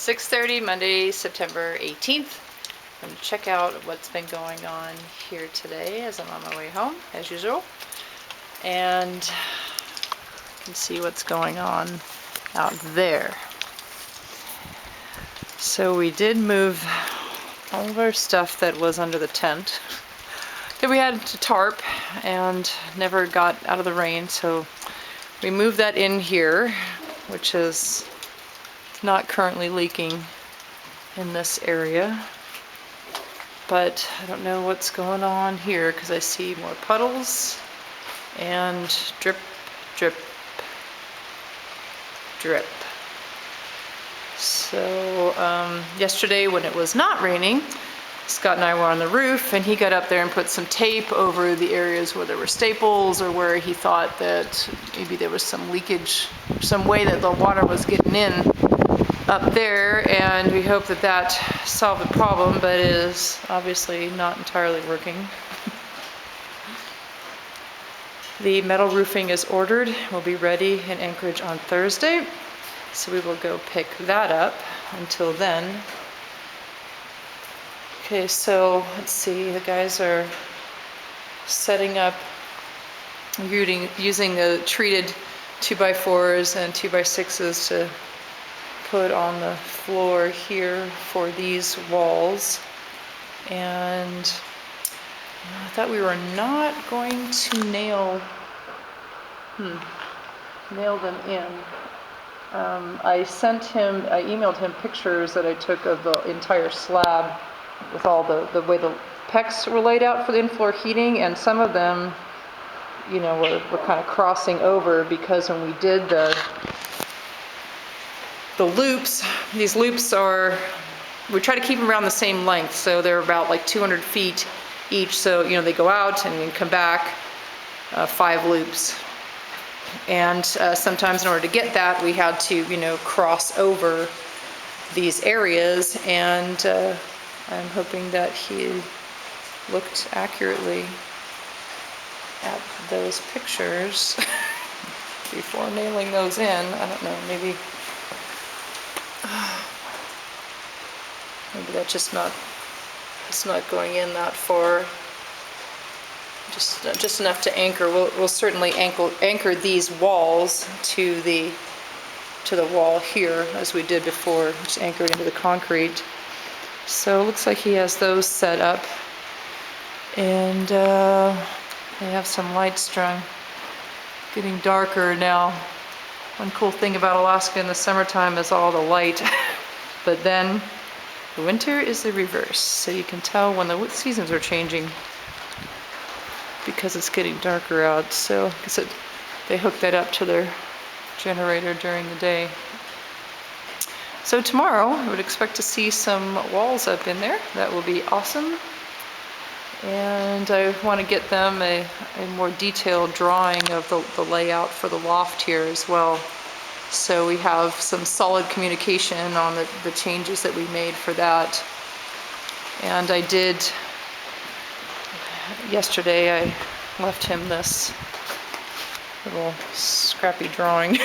6:30 Monday, September 18th. I'm going to check out what's been going on here today as I'm on my way home, as usual. And you can see what's going on out there. So we did move all of our stuff that was under the tent that we had to tarp and never got out of the rain. So we moved that in here, which is not currently leaking in this area. But I don't know what's going on here because I see more puddles and drip, drip, drip. So yesterday when it was not raining, Scott and I were on the roof and he got up there and put some tape over the areas where there were staples or where he thought that maybe there was some leakage, some way that the water was getting in up there, and we hope that that solved the problem, but it is obviously not entirely working. The metal roofing is ordered, will be ready in Anchorage on Thursday, so we will go pick that up. Until then, okay, so let's see, the guys are setting up, using the treated 2x4s and 2x6s to put on the floor here for these walls. And I thought we were not going to nail them in. I emailed him pictures that I took of the entire slab with all the way the pecs were laid out for the in-floor heating, and some of them, you know, were kind of crossing over because when we did the loops, these loops we try to keep them around the same length, so they're about like 200 feet each, so you know they go out and then come back 5 loops. And sometimes in order to get that, we had to, you know, cross over these areas, and I'm hoping that he looked accurately at those pictures before nailing those in. I don't know, maybe that's just not, it's not going in that far. Just enough to anchor. We'll certainly anchor these walls to the wall here as we did before, just anchored into the concrete. So it looks like he has those set up, and they have some lights strung. Getting darker now. One cool thing about Alaska in the summertime is all the light, but then the winter is the reverse. So you can tell when the seasons are changing because it's getting darker out. So they hook that up to their generator during the day. So tomorrow I would expect to see some walls up in there. That will be awesome. And I want to get them a more detailed drawing of the layout for the loft here as well. So we have some solid communication on the changes that we made for that. And I did, yesterday I left him this little scrappy drawing,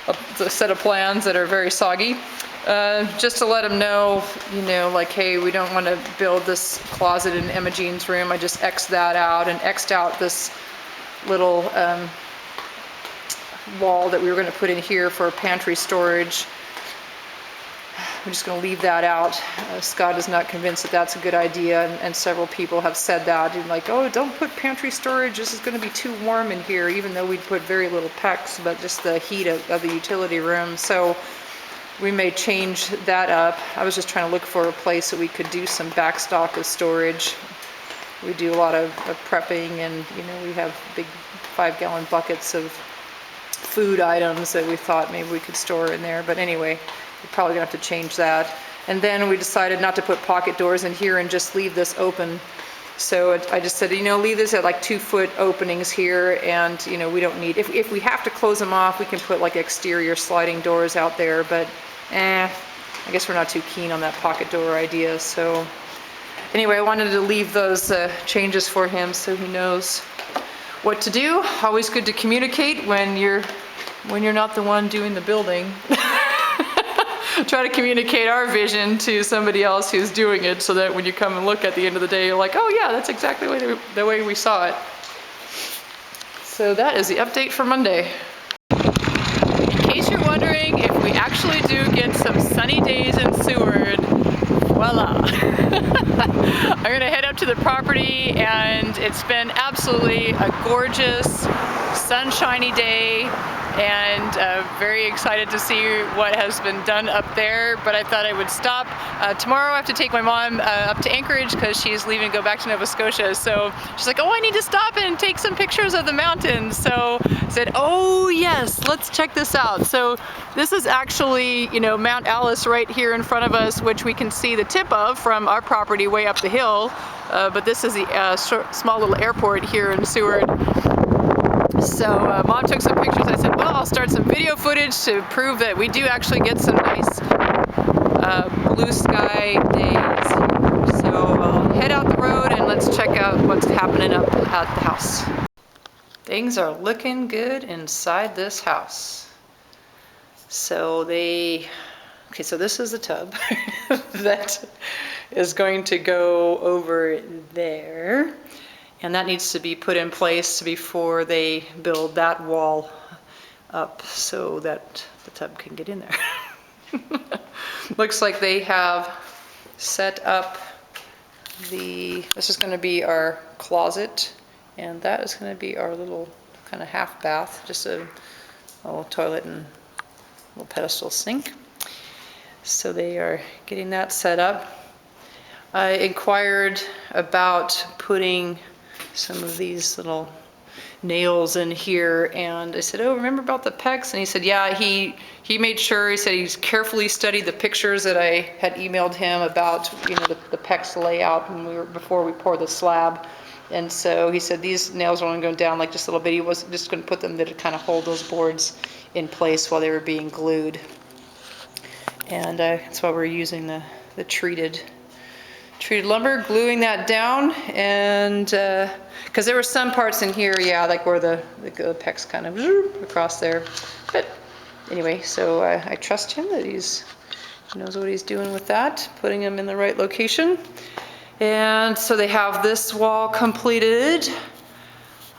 a set of plans that are very soggy. Just to let him know, you know, like, hey, we don't want to build this closet in Imogene's room. I just X'd that out and X'd out this little wall that we were going to put in here for pantry storage. I'm just going to leave that out. Scott is not convinced that that's a good idea, and several people have said that, and like, oh, don't put pantry storage, this is going to be too warm in here, even though we'd put very little PEX, but just the heat of the utility room. So we may change that up. I was just trying to look for a place that we could do some backstock of storage. We do a lot of prepping, and you know, we have big 5-gallon buckets of food items that we thought maybe we could store in there. But anyway, we're probably gonna have to change that. And then we decided not to put pocket doors in here and just leave this open. So I just said, you know, leave this at like 2-foot openings here, and you know, we don't need, if we have to close them off, we can put like exterior sliding doors out there, but I guess we're not too keen on that pocket door idea. So anyway, I wanted to leave those changes for him so he knows what to do. Always good to communicate when you're not the one doing the building. try to communicate our vision to somebody else who's doing it, so that when you come and look at the end of the day, you're like, oh yeah, that's exactly the way we saw it. So that is the update for Monday. In case you're wondering if we actually do get some sunny days in Seward, voila. I'm gonna head up to the property, and it's been absolutely a gorgeous, sunshiny day, and very excited to see what has been done up there. But I thought I would stop. Tomorrow I have to take my mom up to Anchorage because she's leaving to go back to Nova Scotia. So she's like, oh, I need to stop and take some pictures of the mountains. So I said, oh yes, let's check this out. So this is actually, you know, Mount Alice right here in front of us, which we can see the tip of from our property way up the hill. But this is the small little airport here in Seward. So Mom took some pictures. I said, well, I'll start some video footage to prove that we do actually get some nice blue sky days. So I'll head out the road and let's check out what's happening up at the house. Things are looking good inside this house. So okay, so this is the tub that is going to go over there. And that needs to be put in place before they build that wall up so that the tub can get in there. Looks like they have set up this is going to be our closet, and that is going to be our little kind of half bath, just a little toilet and little pedestal sink. So they are getting that set up. I inquired about putting some of these little nails in here, and I said, oh, remember about the pecs? And he said, yeah, he made sure. He said he's carefully studied the pictures that I had emailed him about, you know, the pecs layout before we pour the slab. And so he said these nails are only going down like just a little bit. He wasn't just going to put them there to kind of hold those boards in place while they were being glued. And that's why we're using the treated lumber, gluing that down. And because there were some parts in here, yeah, like where the pecs kind of across there. But anyway, so I trust him that he knows what he's doing with that, putting them in the right location. And so they have this wall completed.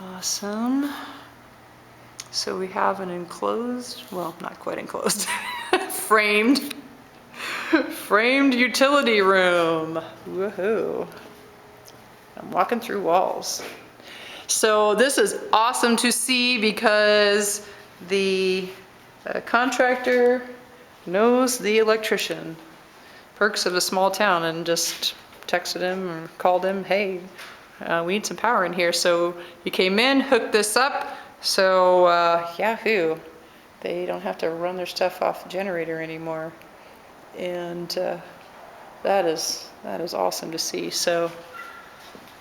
Awesome. So we have an enclosed, well, not quite enclosed, framed utility room. Woohoo. I'm walking through walls. So this is awesome to see because the contractor knows the electrician. Perks of a small town, and just texted him or called him, hey, we need some power in here. So he came in, hooked this up. So yahoo, they don't have to run their stuff off the generator anymore. And that is awesome to see. So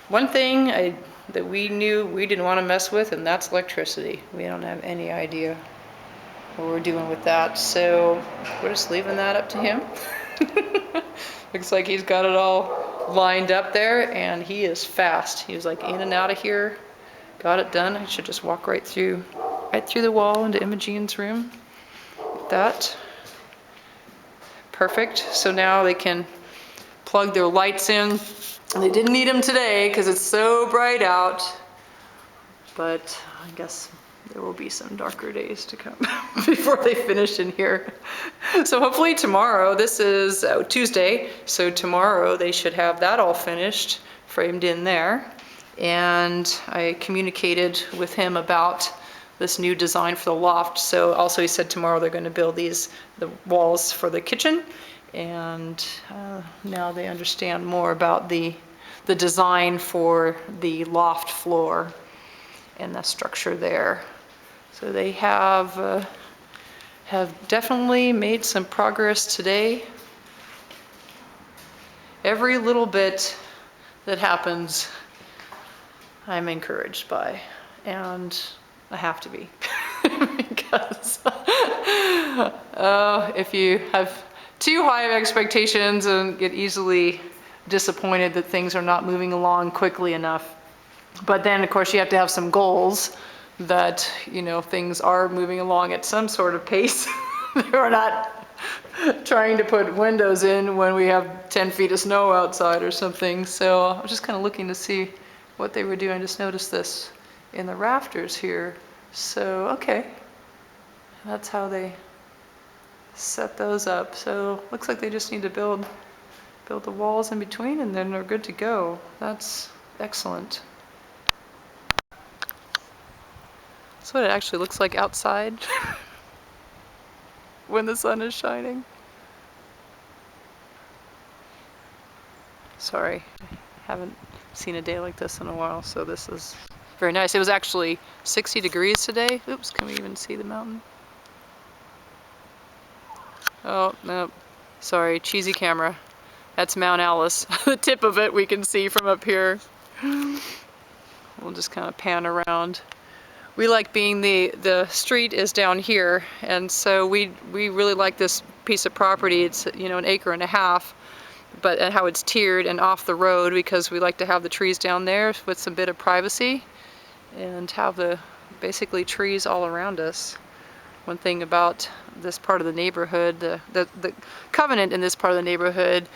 one thing that we knew we didn't want to mess with, and that's electricity. We don't have any idea what we're doing with that. So we're just leaving that up to him. Looks like he's got it all lined up there, and he is fast. He was like in and out of here, got it done. I should just walk right through the wall into Imogene's room. Like that. Perfect. So now they can plug their lights in. And they didn't need them today because it's so bright out, but I guess there will be some darker days to come before they finish in here. So hopefully tomorrow, this is Tuesday, so tomorrow they should have that all finished, framed in there. And I communicated with him about this new design for the loft. So also he said tomorrow they're going to build the walls for the kitchen. And now they understand more about the design for the loft floor and the structure there. So they have definitely made some progress today. Every little bit that happens, I'm encouraged by, and I have to be. Because if you have too high of expectations and get easily disappointed that things are not moving along quickly enough. But then of course you have to have some goals that, you know, things are moving along at some sort of pace. They're not trying to put windows in when we have 10 feet of snow outside or something. So I was just kind of looking to see what they were doing. I just noticed this in the rafters here. So, okay, that's how they set those up. So looks like they just need to build the walls in between and then they're good to go. That's excellent. That's what it actually looks like outside when the sun is shining. Sorry, I haven't seen a day like this in a while, so this is very nice. It was actually 60 degrees today. Oops, can we even see the mountain? Oh, no, sorry, cheesy camera. That's Mount Alice. The tip of it we can see from up here. We'll just kind of pan around. We like being the street is down here, and so we really like this piece of property. It's, you know, 1.5 acres, but and how it's tiered and off the road, because we like to have the trees down there with some bit of privacy and have the basically trees all around us. One thing about this part of the neighborhood, the covenant in this part of the neighborhood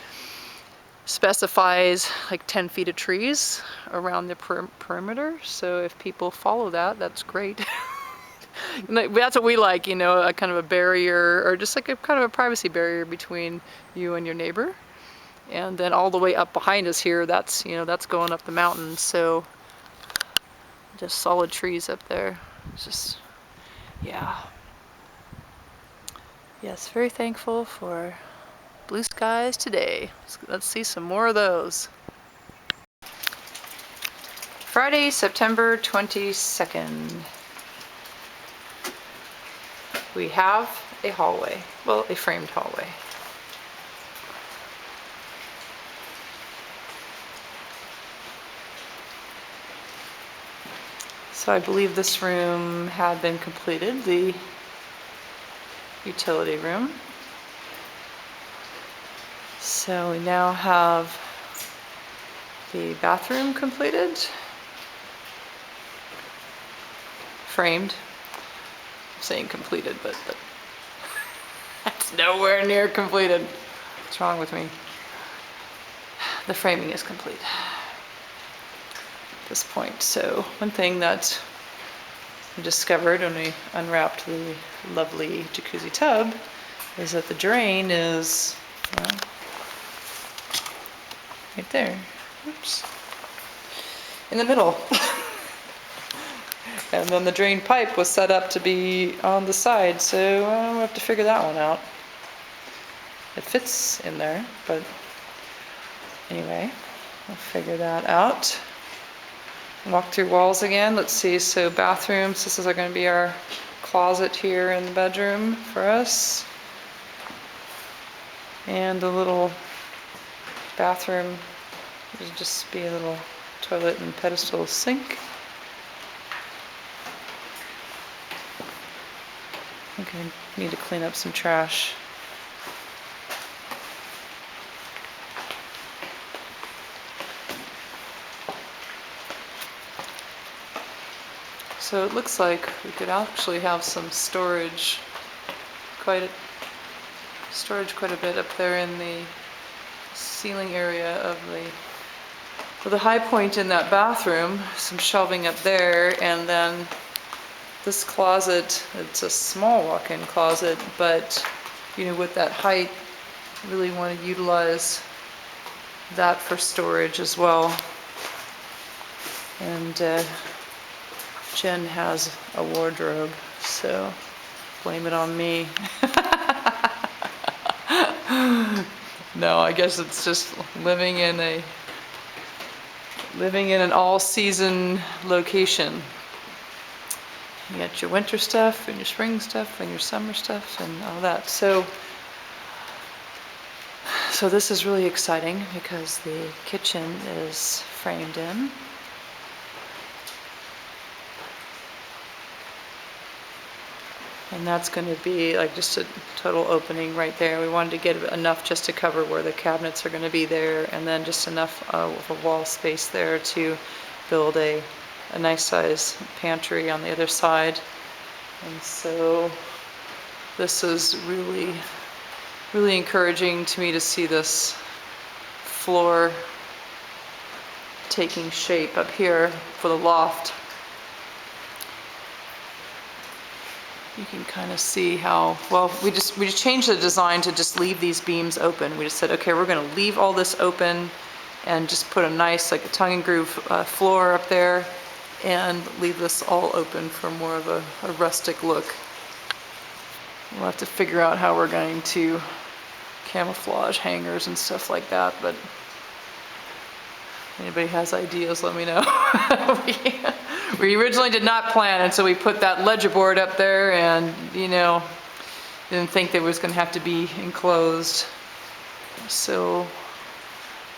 specifies like 10 feet of trees around the perimeter. So if people follow that, that's great. That's what we like, you know, a kind of a barrier, or just like a kind of a privacy barrier between you and your neighbor. And then all the way up behind us here, that's, you know, that's going up the mountain. So just solid trees up there. It's just, yeah. Yes, very thankful for blue skies today. Let's see some more of those. Friday, September 22nd. We have a hallway, well, a framed hallway. So I believe this room had been completed, the utility room. So we now have the bathroom completed, framed. I'm saying completed, but that's nowhere near completed. What's wrong with me? The framing is complete at this point. So one thing that we discovered when we unwrapped the lovely jacuzzi tub is that the drain is, well, right there. Oops. In the middle. And then the drain pipe was set up to be on the side, so we'll have to figure that one out. It fits in there, but anyway, we'll figure that out. Walk through walls again. Let's see, so bathrooms, this is going to be our closet here in the bedroom for us. And the little bathroom, it'll just be a little toilet and pedestal sink. I think I need to clean up some trash. So it looks like we could actually have some storage, quite a bit up there in the ceiling area of the high point in that bathroom, some shelving up there, and then this closet, it's a small walk-in closet, but you know, with that height, I really want to utilize that for storage as well. And Jen has a wardrobe, so blame it on me. No, I guess it's just living in an all-season location. You got your winter stuff and your spring stuff and your summer stuff and all that. So this is really exciting because the kitchen is framed in. And that's going to be like just a total opening right there. We wanted to get enough just to cover where the cabinets are going to be there, and then just enough of a wall space there to build a nice size pantry on the other side. And so this is really really encouraging to me to see this floor taking shape up here for the loft. You can kind of see how, well, we just changed the design to just leave these beams open. We just said, okay, we're going to leave all this open and just put a nice, like a tongue and groove floor up there and leave this all open for more of a rustic look. We'll have to figure out how we're going to camouflage hangers and stuff like that, but if anybody has ideas, let me know. We originally did not plan, and so we put that ledger board up there and, didn't think that it was going to have to be enclosed. So,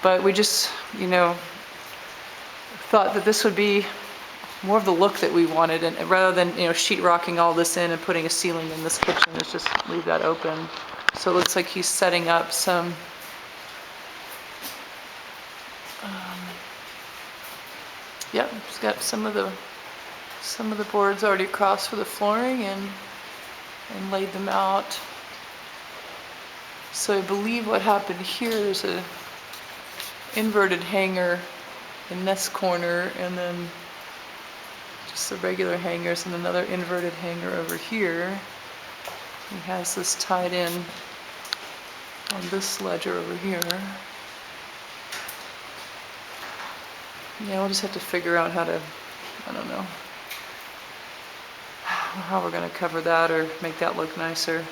but we just, thought that this would be more of the look that we wanted, and rather than, sheetrocking all this in and putting a ceiling in this kitchen, let's just leave that open. So it looks like he's setting up some yep, he's got some of the boards already across for the flooring and laid them out. So I believe what happened here, there's a inverted hanger in this corner, and then just the regular hangers and another inverted hanger over here. He has this tied in on this ledger over here. Yeah, we'll just have to figure out how to, I don't know, how we're going to cover that or make that look nicer.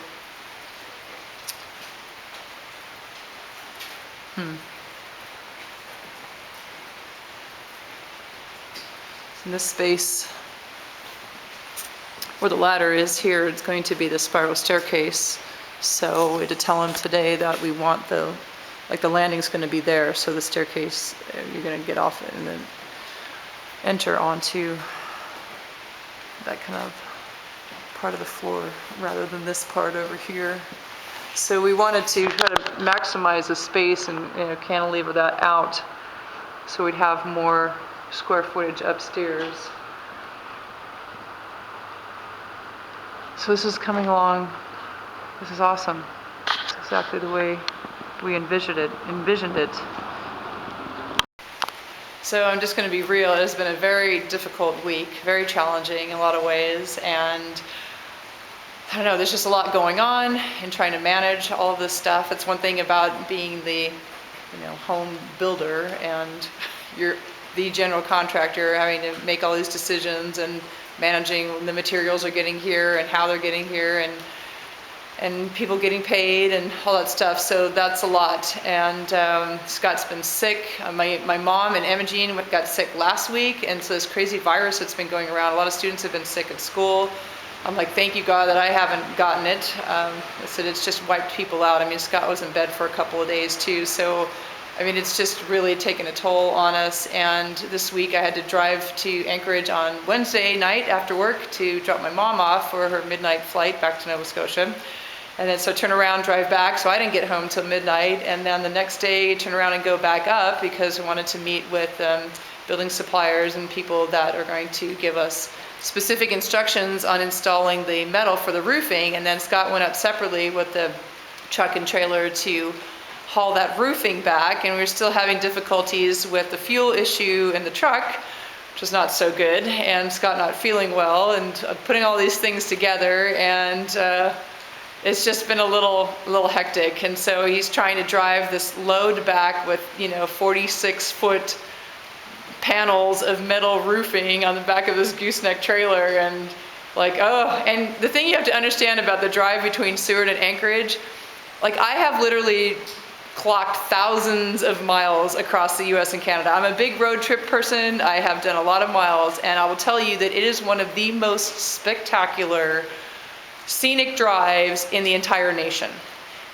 In this space where the ladder is here, it's going to be the spiral staircase. So we had to tell him today that we want the landing's going to be there, so the staircase, you're going to get off it and then enter onto that kind of part of the floor rather than this part over here. So we wanted to try to maximize the space and cantilever that out so we'd have more square footage upstairs. So this is coming along. This is awesome. It's exactly the way we envisioned it. So I'm just going to be real. It has been a very difficult week, very challenging in a lot of ways, and I don't know, there's just a lot going on and trying to manage all of this stuff. It's one thing about being the home builder and you're the general contractor, having to make all these decisions and managing when the materials are getting here and how they're getting here and people getting paid and all that stuff. So that's a lot. And Scott's been sick. My mom and Imogene got sick last week, and so this crazy virus that's been going around. A lot of students have been sick at school. I'm like, thank you, God, that I haven't gotten it. I said it's just wiped people out. I mean, Scott was in bed for a couple of days too. So, I mean, it's just really taken a toll on us. And this week I had to drive to Anchorage on Wednesday night after work to drop my mom off for her midnight flight back to Nova Scotia. And then so turn around, drive back. So I didn't get home till midnight. And then the next day, turn around and go back up because I wanted to meet with building suppliers and people that are going to give us specific instructions on installing the metal for the roofing. And then Scott went up separately with the truck and trailer to haul that roofing back. And we were still having difficulties with the fuel issue in the truck, which was not so good. And Scott not feeling well, and putting all these things together. And it's just been a little hectic. And so he's trying to drive this load back with 46-foot panels of metal roofing on the back of this gooseneck trailer, and and the thing you have to understand about the drive between Seward and Anchorage, I have literally clocked thousands of miles across the US and Canada. I'm a big road trip person. I have done a lot of miles, and I will tell you that it is one of the most spectacular scenic drives in the entire nation.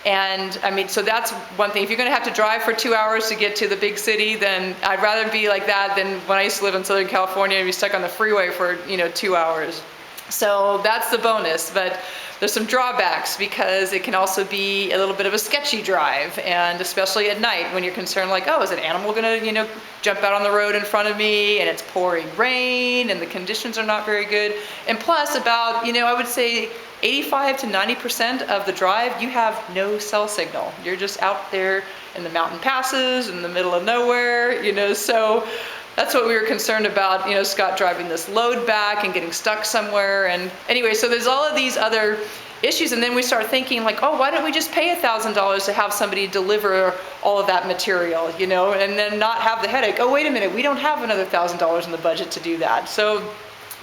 And I mean, so that's one thing. If you're going to have to drive for 2 hours to get to the big city, then I'd rather be like that than when I used to live in Southern California and be stuck on the freeway for 2 hours. So that's the bonus, but there's some drawbacks because it can also be a little bit of a sketchy drive, and especially at night when you're concerned like, oh, is an animal gonna, jump out on the road in front of me, and it's pouring rain and the conditions are not very good. And plus about, I would say 85 to 90% of the drive, you have no cell signal. You're just out there in the mountain passes in the middle of nowhere, so that's what we were concerned about, Scott driving this load back and getting stuck somewhere. And anyway, so there's all of these other issues. And then we start thinking like, oh, why don't we just pay $1,000 to have somebody deliver all of that material, and then not have the headache. Oh, wait a minute, we don't have another $1,000 in the budget to do that. So,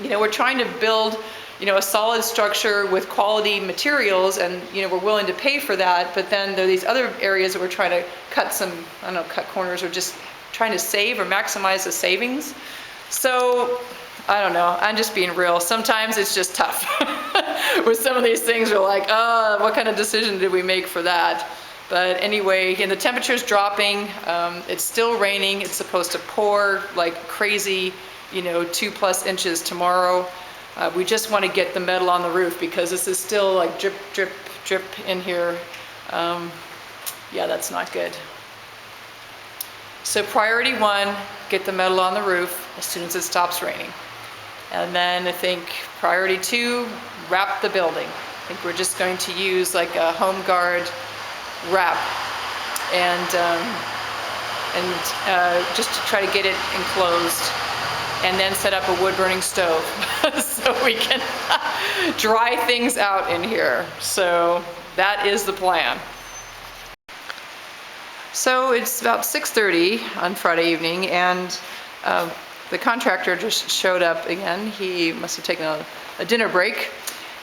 we're trying to build, a solid structure with quality materials, and, we're willing to pay for that. But then there are these other areas that we're trying to cut cut corners, or just trying to save or maximize the savings. So I don't know, I'm just being real. Sometimes it's just tough. With some of these things, we're like, what kind of decision did we make for that? But anyway, the temperature's dropping. It's still raining. It's supposed to pour like crazy, 2+ inches tomorrow. We just want to get the metal on the roof because this is still like drip, drip, drip in here. Yeah, that's not good. So priority 1, get the metal on the roof as soon as it stops raining. And then I think priority 2, wrap the building. I think we're just going to use like a home guard wrap and just to try to get it enclosed, and then set up a wood burning stove so we can dry things out in here. So that is the plan. So it's about 6:30 on Friday evening, and the contractor just showed up again. He must have taken a dinner break,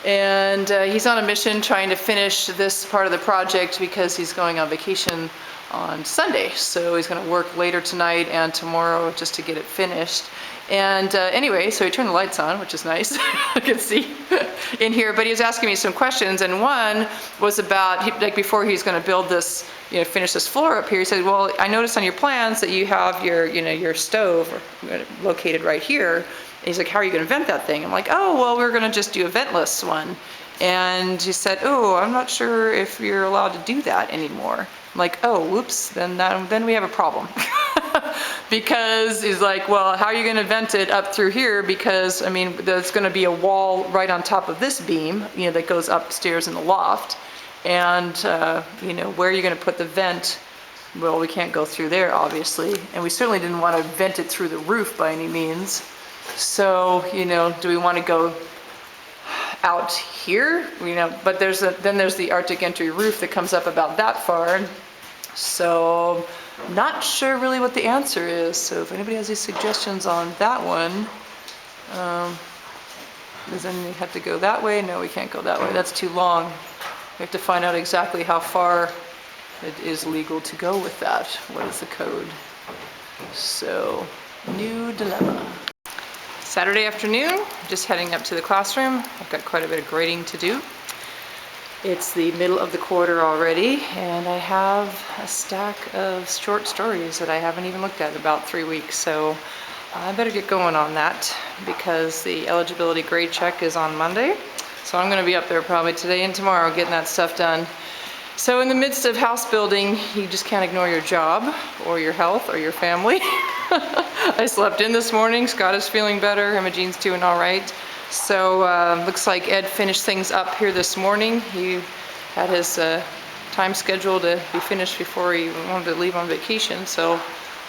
and he's on a mission trying to finish this part of the project because he's going on vacation on Sunday. So he's going to work later tonight and tomorrow just to get it finished. And anyway, so he turned the lights on, which is nice. I can see in here, but he was asking me some questions, and one was about, like before he's going to build this, finish this floor up here, he said, well, I noticed on your plans that you have your stove located right here. And he's like, how are you going to vent that thing? I'm like, oh, well, we're going to just do a ventless one. And he said, oh, I'm not sure if you're allowed to do that anymore. I'm like, oh, whoops, then we have a problem. Because he's like, well, how are you going to vent it up through here? Because, there's going to be a wall right on top of this beam, that goes upstairs in the loft. And, where are you going to put the vent? Well, we can't go through there, obviously. And we certainly didn't want to vent it through the roof by any means. So, do we want to go out here? But then there's the Arctic entry roof that comes up about that far. So not sure really what the answer is. So if anybody has any suggestions on that one, does anything have to go that way? No, we can't go that way. That's too long. We have to find out exactly how far it is legal to go with that. What is the code? So, new dilemma. Saturday afternoon, just heading up to the classroom. I've got quite a bit of grading to do. It's the middle of the quarter already, and I have a stack of short stories that I haven't even looked at in about 3 weeks, so I better get going on that because the eligibility grade check is on Monday. So I'm going to be up there probably today and tomorrow getting that stuff done. So in the midst of house building, you just can't ignore your job or your health or your family. I slept in this morning. Scott is feeling better. Imogene's doing all right. So looks like Ed finished things up here this morning. He had his time scheduled to be finished before he wanted to leave on vacation. So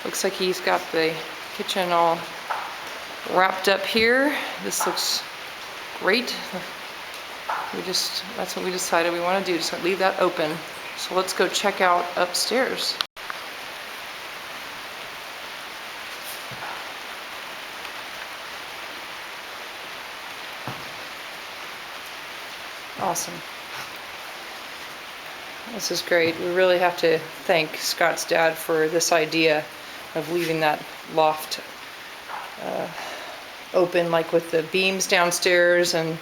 looks like he's got the kitchen all wrapped up here. This looks great. That's what we decided we want to do, just leave that open. So let's go check out upstairs. Awesome. This is great. We really have to thank Scott's dad for this idea of leaving that loft open, like with the beams downstairs, and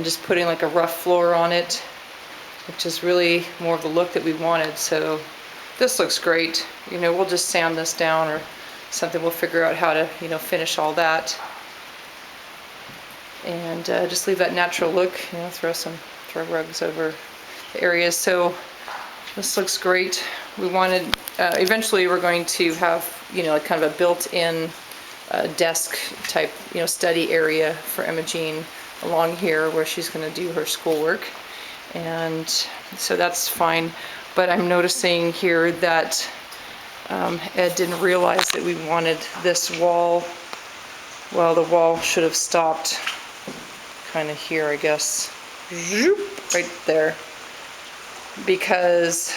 just putting like a rough floor on it, which is really more of the look that we wanted. So this looks great. We'll just sand this down or something. We'll figure out how to, finish all that. and just leave that natural look. Throw rugs over the areas. So this looks great. We wanted, eventually we're going to have, like kind of a built-in desk type, study area for Imogene along here where she's going to do her schoolwork. And so that's fine. But I'm noticing here that Ed didn't realize that we wanted this wall. Well, the wall should have stopped kind of here, I guess. Right there. Because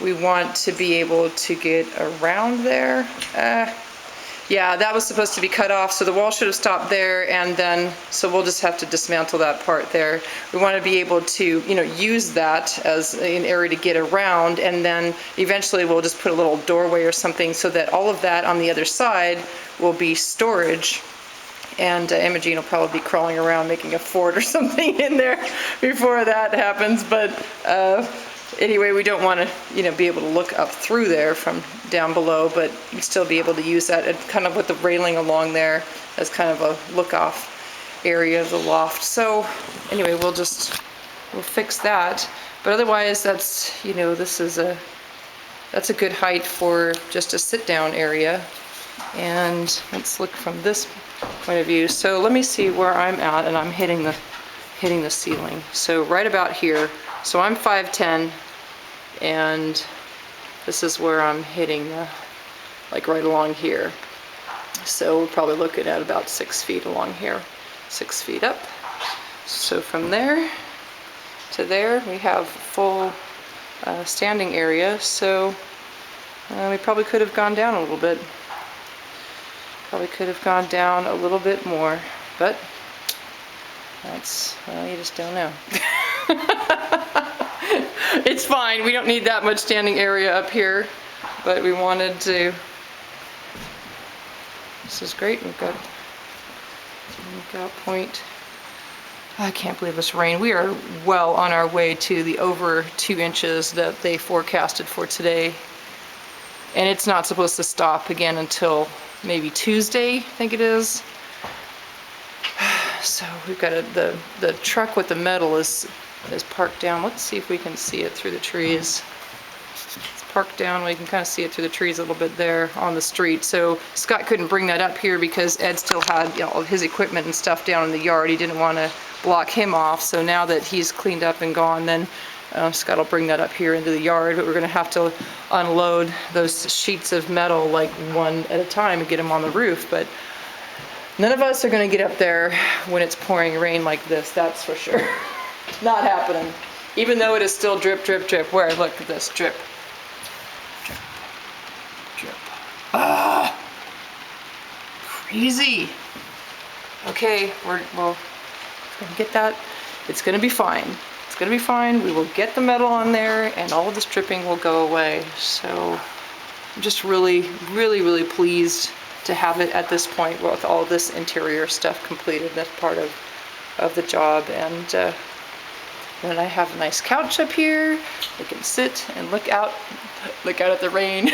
we want to be able to get around there. Yeah, that was supposed to be cut off, so the wall should have stopped there, and then, so we'll just have to dismantle that part there. We want to be able to, use that as an area to get around, and then eventually we'll just put a little doorway or something so that all of that on the other side will be storage. And Imogene will probably be crawling around making a fort or something in there before that happens. But anyway, we don't want to, be able to look up through there from down below, but we'd still be able to use that and kind of with the railing along there as kind of a look-off area of the loft. So anyway, we'll fix that. But otherwise, that's, that's a good height for just a sit-down area. And let's look from this point of view. So let me see where I'm at, and I'm hitting the ceiling. So right about here. So I'm 5'10", and this is where I'm hitting, like right along here. So we're probably looking at about 6 feet along here, 6 feet up. So from there to there, we have full standing area. So we probably could have gone down a little bit. Probably could have gone down a little bit more, but that's, well, you just don't know. It's fine, we don't need that much standing area up here, but we wanted to. This is great, we've got point. I can't believe this rain. We are well on our way to the over 2 inches that they forecasted for today. And it's not supposed to stop again until maybe Tuesday, I think it is. So we've got the truck with the metal is parked down. Let's see if we can see it through the trees. It's parked down. We can kind of see it through the trees a little bit there on the street. So Scott couldn't bring that up here because Ed still had all his equipment and stuff down in the yard. He didn't want to block him off. So now that he's cleaned up and gone, then Scott will bring that up here into the yard, but we're going to have to unload those sheets of metal like one at a time and get them on the roof. But none of us are going to get up there when it's pouring rain like this, that's for sure. Not happening. Even though it is still drip, drip, drip. Where? Look at this. Drip. Drip. Drip. Ah! Crazy. Okay, we're going to get that. It's going to be fine. It's going to be fine. We will get the metal on there and all of this dripping will go away. So I'm just really, really, really pleased to have it at this point with all this interior stuff completed. That's part of the job. And then I have a nice couch up here. I can sit and look out at the rain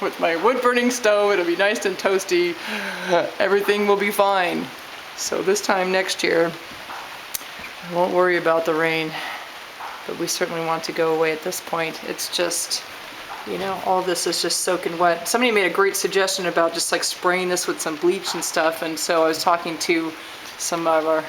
with my wood burning stove. It'll be nice and toasty. Everything will be fine. So this time next year, I won't worry about the rain, but we certainly want to go away at this point. It's just, all this is just soaking wet. Somebody made a great suggestion about just like spraying this with some bleach and stuff, and so I was talking to some of our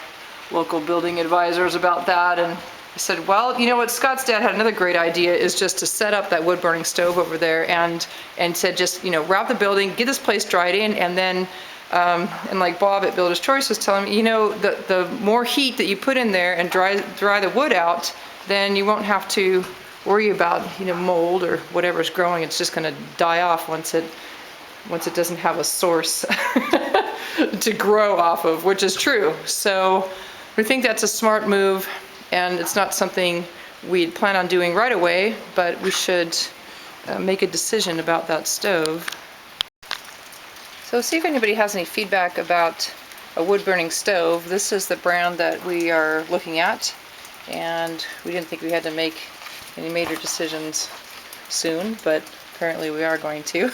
local building advisors about that, and I said, well, you know what, Scott's dad had another great idea, is just to set up that wood burning stove over there and said just, wrap the building, get this place dried in, and then and like Bob at Builder's Choice was telling me, the more heat that you put in there and dry the wood out, then you won't have to worry about, mold or whatever's growing. It's just going to die off once it doesn't have a source to grow off of, which is true. So we think that's a smart move, and it's not something we'd plan on doing right away, but we should make a decision about that stove. So see if anybody has any feedback about a wood-burning stove. This is the brand that we are looking at, and we didn't think we had to make any major decisions soon, but apparently we are going to.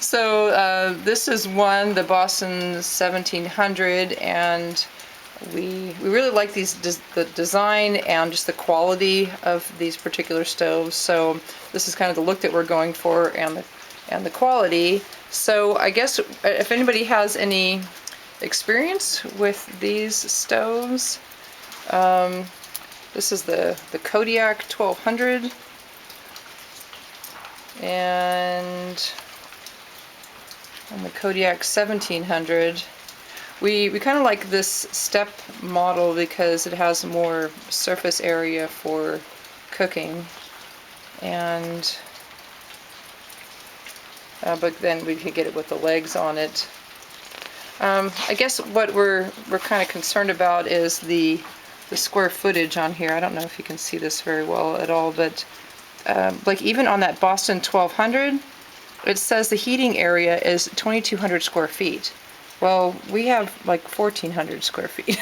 So this is one, the Boston 1700, and we really like these the design and just the quality of these particular stoves. So this is kind of the look that we're going for, and the quality. So I guess if anybody has any experience with these stoves, this is the Kodiak 1200, and the Kodiak 1700. We kind of like this step model because it has more surface area for cooking, and but then we could get it with the legs on it. I guess what we're kind of concerned about is the square footage on here. I don't know if you can see this very well at all, but like even on that Boston 1200, it says the heating area is 2,200 square feet. Well, we have like 1,400 square feet.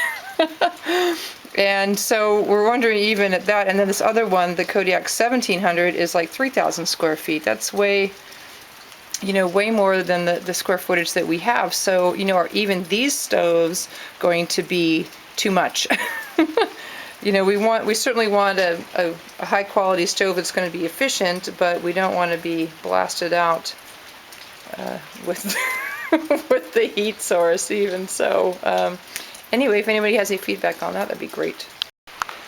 And so we're wondering even at that, and then this other one, the Kodiak 1700, is like 3,000 square feet. That's way, way more than the square footage that we have. So, are even these stoves going to be too much? We certainly want a high quality stove that's going to be efficient, but we don't want to be blasted out with with the heat source even. So anyway, if anybody has any feedback on that, that'd be great.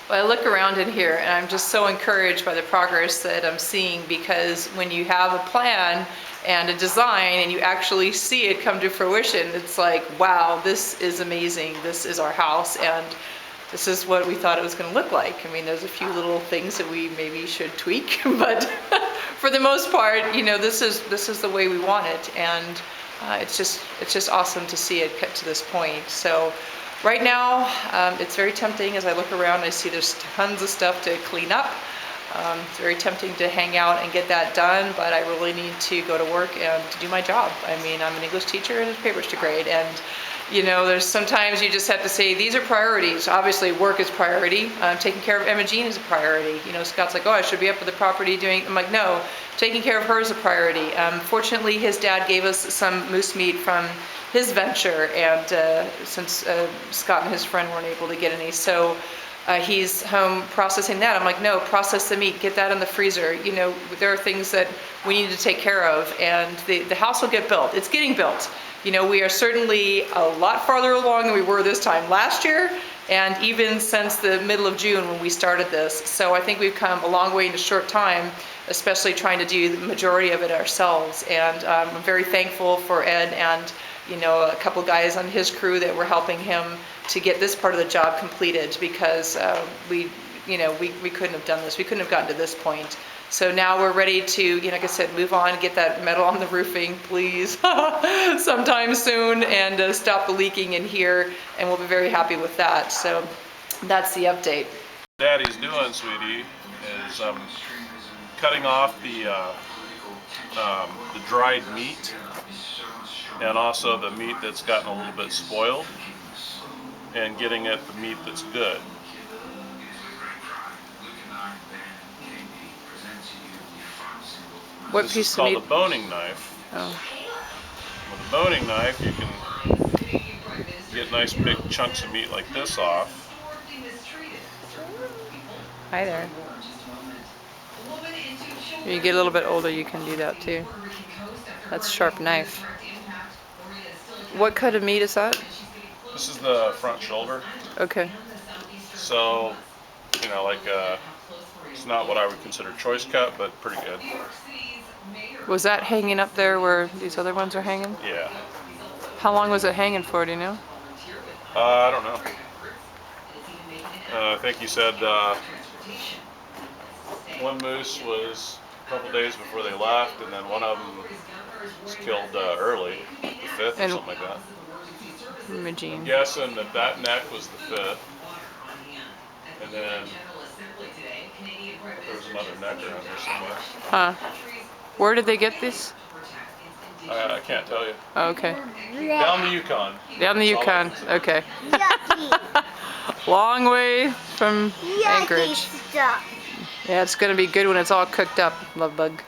Well, I look around in here and I'm just so encouraged by the progress that I'm seeing, because when you have a plan and a design and you actually see it come to fruition, it's like, wow, this is amazing. This is our house, and this is what we thought it was going to look like. I mean, there's a few little things that we maybe should tweak, but for the most part, this is the way we want it, and it's just awesome to see it cut to this point. So right now, it's very tempting as I look around. I see there's tons of stuff to clean up. It's very tempting to hang out and get that done, but I really need to go to work and to do my job. I mean, I'm an English teacher and a papers to grade, and there's sometimes you just have to say, these are priorities. Obviously, work is priority. Taking care of Emma Jean is a priority. Scott's like, oh, I should be up at the property doing, I'm like, no, taking care of her is a priority. Fortunately, his dad gave us some moose meat from his venture, and since Scott and his friend weren't able to get any, so he's home processing that. I'm like, no, process the meat, get that in the freezer. There are things that we need to take care of, and the house will get built. It's getting built. We are certainly a lot farther along than we were this time last year, and even since the middle of June when we started this. So I think we've come a long way in a short time, especially trying to do the majority of it ourselves. And I'm very thankful for Ed and a couple guys on his crew that were helping him to get this part of the job completed, because we couldn't have done this. We couldn't have gotten to this point. So now we're ready to, like I said, move on, get that metal on the roofing, please, sometime soon, and stop the leaking in here, and we'll be very happy with that. So that's the update. Daddy's doing, sweetie, is cutting off the dried meat, and also the meat that's gotten a little bit spoiled, and getting at the meat that's good. What This piece is of called meat? a boning knife. Oh. With a boning knife, you can get nice big chunks of meat like this off. Hi there. When you get a little bit older, you can do that too. That's a sharp knife. What cut of meat is that? This is the front shoulder. Okay. So, it's not what I would consider choice cut, but pretty good. Was that hanging up there where these other ones are hanging? Yeah. How long was it hanging for, do you know? I don't know. I think you said one moose was a couple days before they left, and then one of them was killed early, the 5th or something like that. Imagine. I'm guessing that neck was the 5th, and then there was another neck around here somewhere. Huh. Where did they get this? I can't tell you. Oh, okay. Down the Yukon. Down the Yukon. Okay. Long way from Anchorage. Yeah, it's going to be good when it's all cooked up, love bug.